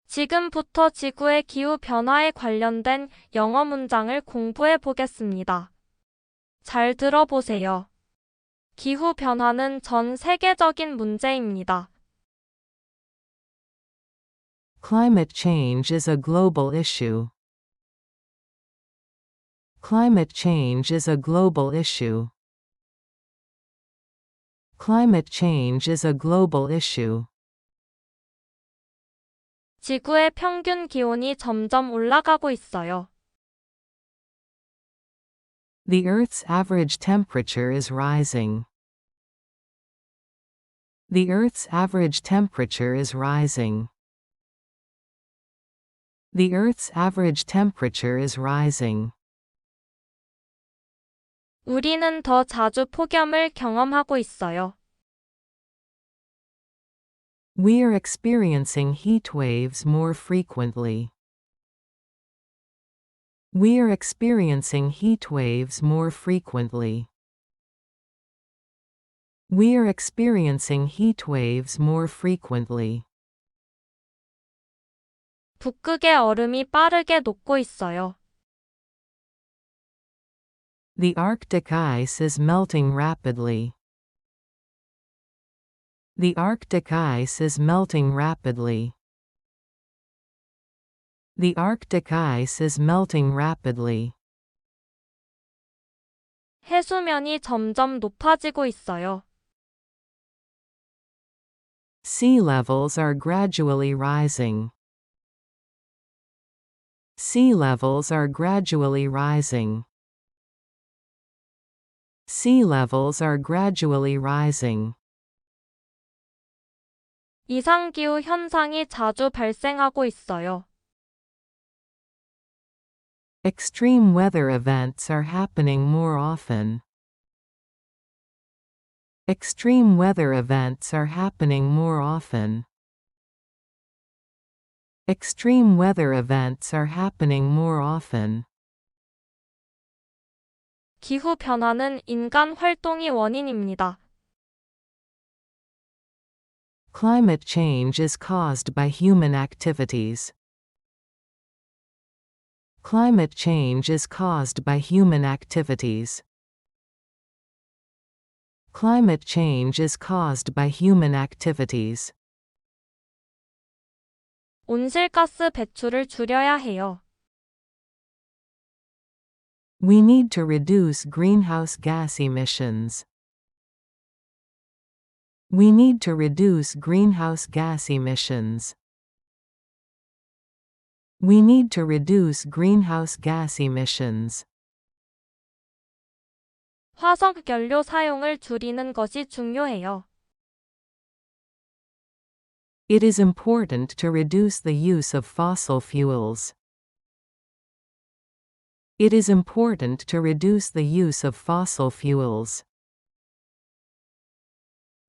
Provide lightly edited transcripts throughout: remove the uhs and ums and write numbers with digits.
지금부터 지구의 기후 변화에 관련된 영어 문장을 공부해 보겠습니다. 잘 들어보세요. 기후 변화는 전 세계적인 문제입니다. Climate change is a global issue. Climate change is a global issue. Climate change is a global issue. 지구의 평균 기온이 점점 올라가고 있어요. The Earth's average temperature is rising. The Earth's average temperature is rising. The Earth's average temperature is rising. 우리는 더 자주 폭염을 경험하고 있어요. We are experiencing heat waves more frequently. We are experiencing heat waves more frequently. We are experiencing heat waves more frequently. 북극의 얼음이 빠르게 녹고 있어요. The Arctic ice is melting rapidly. The Arctic ice is melting rapidly. The Arctic ice is melting rapidly. 해수면이 점점 높아지고 있어요. Sea levels are gradually rising. Sea levels are gradually rising. Sea levels are gradually rising. 이상기후 현상이 자주 발생하고 있어요. Extreme weather events are happening more often. Extreme weather events are happening more often. Extreme weather events are happening more often. 기후 변화는 인간 활동이 원인입니다. Climate change is caused by human activities. Climate change is caused by human activities. Climate change is caused by human activities. 온실가스 배출을 줄여야 해요. We need to reduce greenhouse gas emissions. We need to reduce greenhouse gas emissions. We need to reduce greenhouse gas emissions. 화석 연료 사용을 줄이는 것이 중요해요. It is important to reduce the use of fossil fuels. It is important to reduce the use of fossil fuels.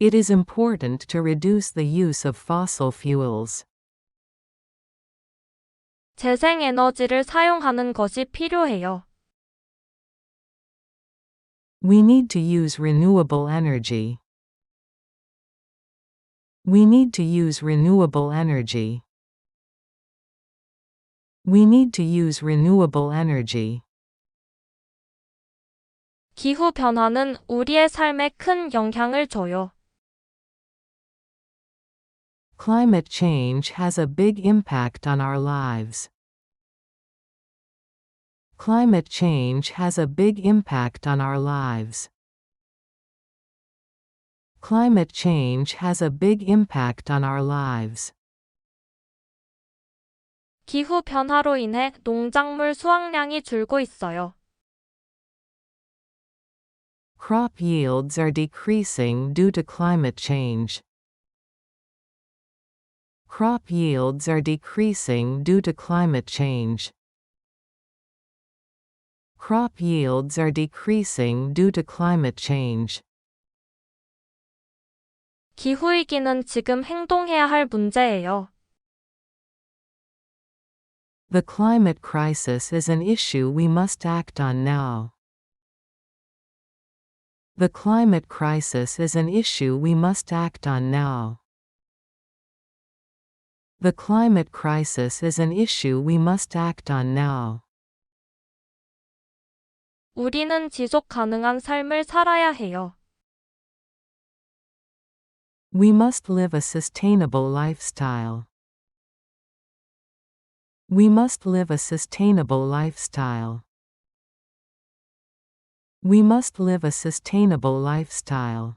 It is important to reduce the use of fossil fuels. 재생에너지를 사용하는 것이 필요해요. We need to use renewable energy. We need to use renewable energy. We need to use renewable energy. 기후 변화는 우리의 삶에 큰 영향을 줘요. Climate change has a big impact on our lives. Climate change has a big impact on our lives. Climate change has a big impact on our lives. 기후 변화로 인해 농작물 수확량이 줄고 있어요. Crop yields are decreasing due to climate change. Crop yields are decreasing due to climate change. Crop yields are decreasing due to climate change. 기후위기는 지금 행동해야 할 문제예요. The climate crisis is an issue we must act on now. The climate crisis is an issue we must act on now. The climate crisis is an issue we must act on now. 우리는 지속 가능한 삶을 살아야 해요. We must live a sustainable lifestyle. We must live a sustainable lifestyle. We must live a sustainable lifestyle.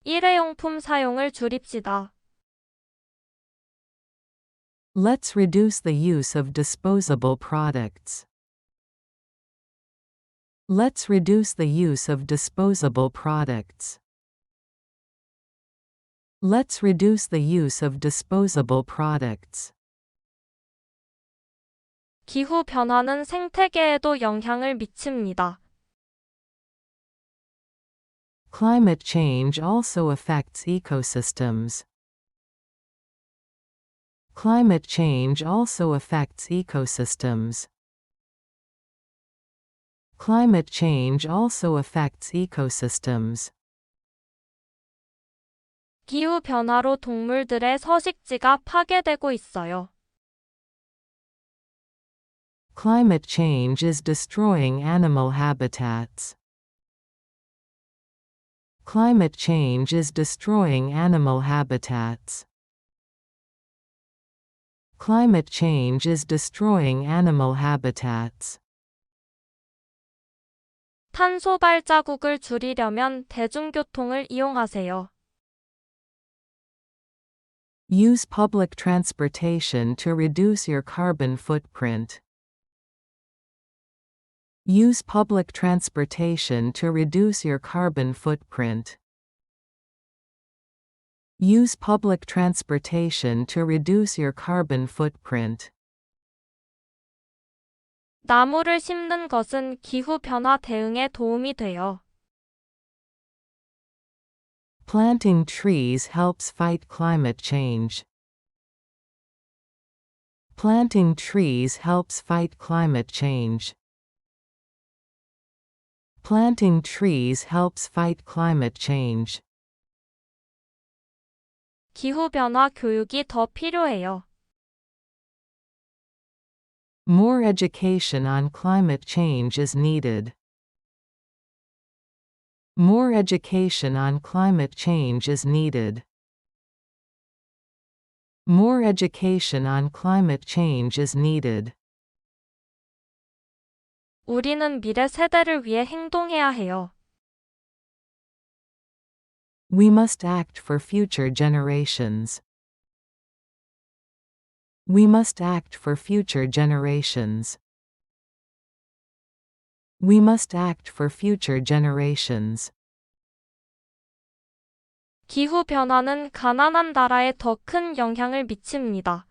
일회용품 사용을 줄입시다. Let's reduce the use of disposable products. Let's reduce the use of disposable products. Let's reduce the use of disposable products. 기후 변화는 생태계에도 영향을 미칩니다. Climate change also affects ecosystems. Climate change also affects ecosystems. Climate change also affects ecosystems. 기후 변화로 동물들의 서식지가 파괴되고 있어요. Climate change is destroying animal habitats. Climate change is destroying animal habitats. Climate change is destroying animal habitats. 탄소 발자국을 줄이려면 대중교통을 이용하세요. Use public transportation to reduce your carbon footprint. Use public transportation to reduce your carbon footprint. Use public transportation to reduce your carbon footprint. 나무를 심는 것은 기후 변화 대응에 도움이 돼요. Planting trees helps fight climate change. Planting trees helps fight climate change. Planting trees helps fight climate change. 기후 변화 교육이 더 필요해요. More education on climate change is needed. More education on climate change is needed. More education on climate change is needed. 우리는 미래 세대를 위해 행동해야 해요. We must act for future generations. We must act for future generations. We must act for future generations. 기후 변화는 가난한 나라에 더 큰 영향을 미칩니다.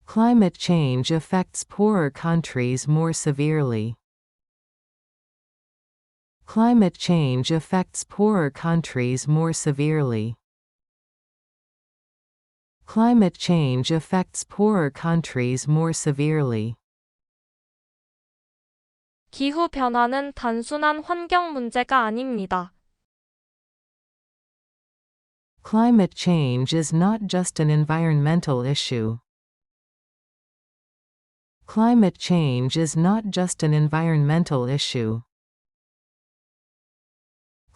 Climate change affects poorer countries more severely. Climate change affects poorer countries more severely. Climate change affects poorer countries more severely. 기후 변화는 단순한 환경 문제가 아닙니다. Climate change is not just an environmental issue. Climate change is not just an environmental issue.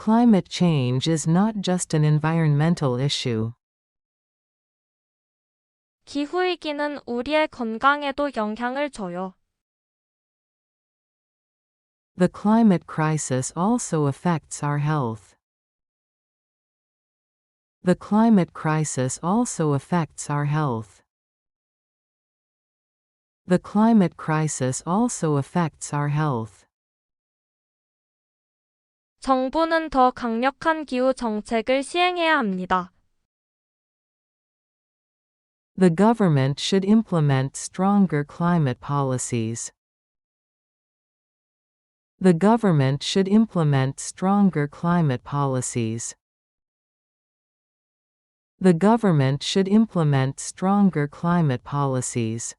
Climate change is not just an environmental issue. 기후위기는 우리의 건강에도 영향을 줘요. The climate crisis also affects our health. The climate crisis also affects our health. The climate crisis also affects our health. 정부는 더 강력한 기후 정책을 시행해야 합니다. The government should implement stronger climate policies. The government should implement stronger climate policies. The government should implement stronger climate policies.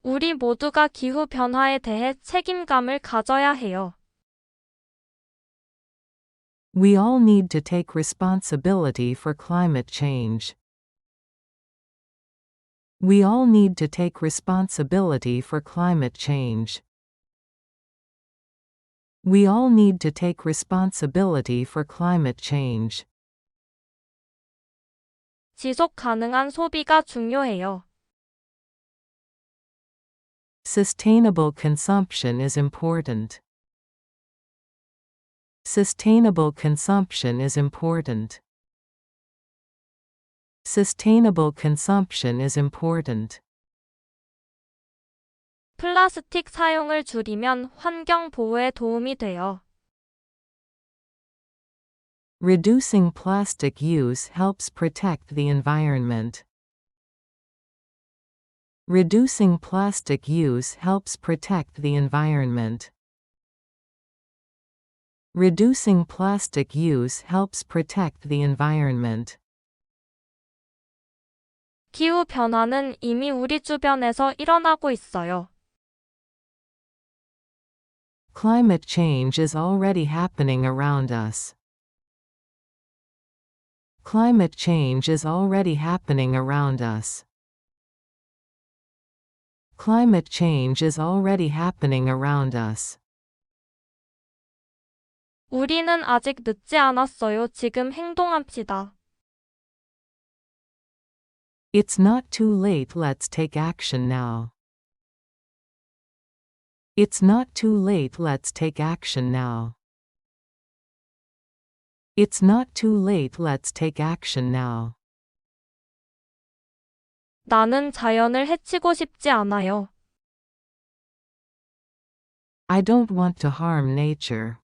우리 모두가 기후 변화에 대해 책임감을 가져야 해요. We all need to take responsibility for climate change. We all need to take responsibility for climate change. We all need to take responsibility for climate change. 지속 가능한 소비가 중요해요. Sustainable consumption is important. Sustainable consumption is important. Sustainable consumption is important. 플라스틱 사용을 줄이면 환경 보호에 도움이 돼요. Reducing plastic use helps protect the environment. Reducing plastic use helps protect the environment. Reducing plastic use helps protect the environment. 기후 변화는 이미 우리 주변에서 일어나고 있어요. Climate change is already happening around us. Climate change is already happening around us. Climate change is already happening around us. 우리는 아직 늦지 않았어요. 지금 행동합시다. It's not too late, let's take action now. It's not too late, let's take action now. It's not too late, let's take action now. 나는 자연을 해치고 싶지 않아요. I don't want to harm nature.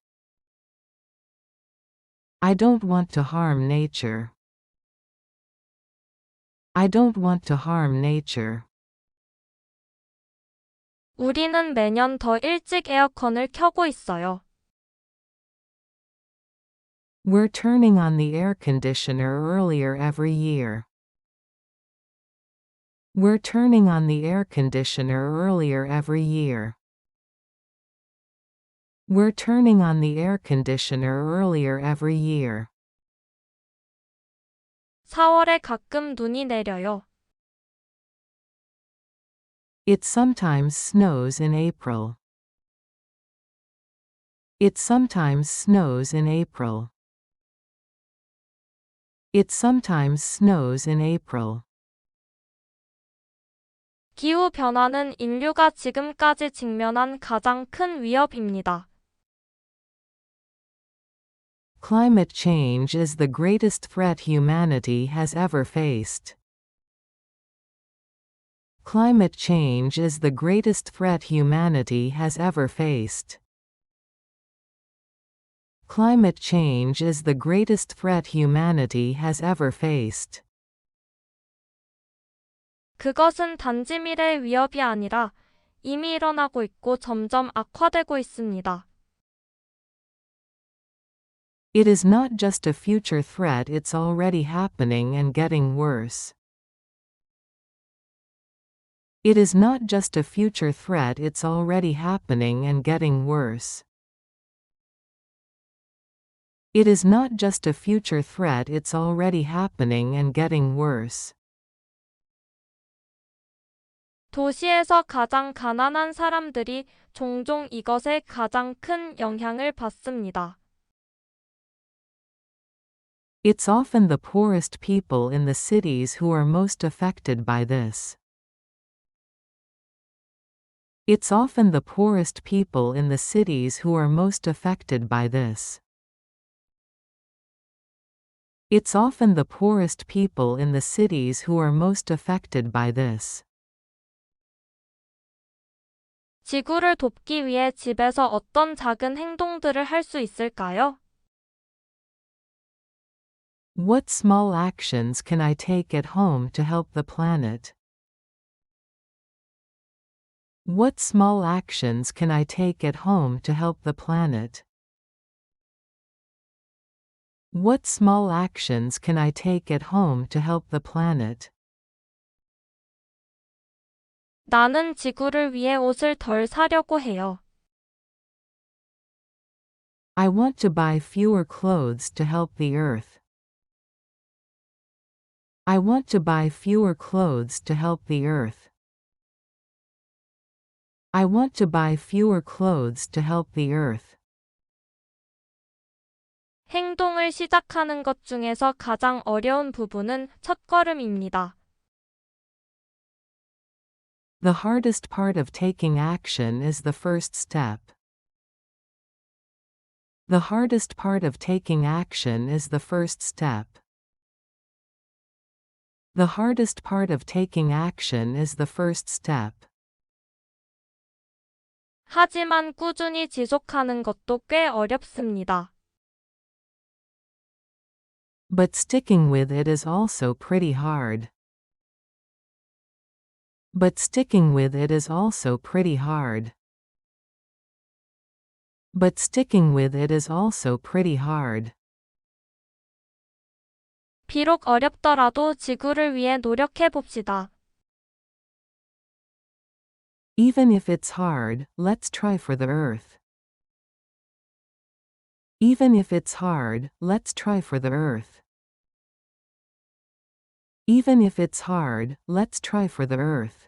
I don't want to harm nature. I don't want to harm nature. 우리는 매년 더 일찍 에어컨을 켜고 있어요. We're turning on the air conditioner earlier every year. We're turning on the air conditioner earlier every year. We're turning on the air conditioner earlier every year. 4월에 가끔 눈이 내려요. It sometimes snows in April. It sometimes snows in April. It sometimes snows in April. 기후 변화는 인류가 지금까지 직면한 가장 큰 위협입니다. Climate change is the greatest threat humanity has ever faced. Climate change is the greatest threat humanity has ever faced. Climate change is the greatest threat humanity has ever faced. 그것은 단지 미래의 위협이 아니라 이미 일어나고 있고 점점 악화되고 있습니다. It is not just a future threat, it's already happening and getting worse. It is not just a future threat, it's already happening and getting worse. It is not just a future threat, it's already happening and getting worse. 도시에서 가장 가난한 사람들이 종종 이것에 가장 큰 영향을 받습니다. It's often the poorest people in the cities who are most affected by this. It's often the poorest people in the cities who are most affected by this. It's often the poorest people in the cities who are most affected by this. 지구를 돕기 위해 집에서 어떤 작은 행동들을 할 수 있을까요? What small actions can I take at home to help the planet? What small actions can I take at home to help the planet? What small actions can I take at home to help the planet? 나는 지구를 위해 옷을 덜 사려고 해요. I want to buy fewer clothes to help the earth. I want to buy fewer clothes to help the earth. I want to buy fewer clothes to help the earth. 행동을 시작하는 것 중에서 가장 어려운 부분은 첫걸음입니다. The hardest part of taking action is the first step. The hardest part of taking action is the first step. The hardest part of taking action is the first step. 하지만 꾸준히 지속하는 것도 꽤 어렵습니다. But sticking with it is also pretty hard. But sticking with it is also pretty hard. But sticking with it is also pretty hard. 비록 어렵더라도 지구를 위해 노력해 봅시다. Even if it's hard, let's try for the earth. Even if it's hard, let's try for the earth. Even if it's hard, let's try for the earth.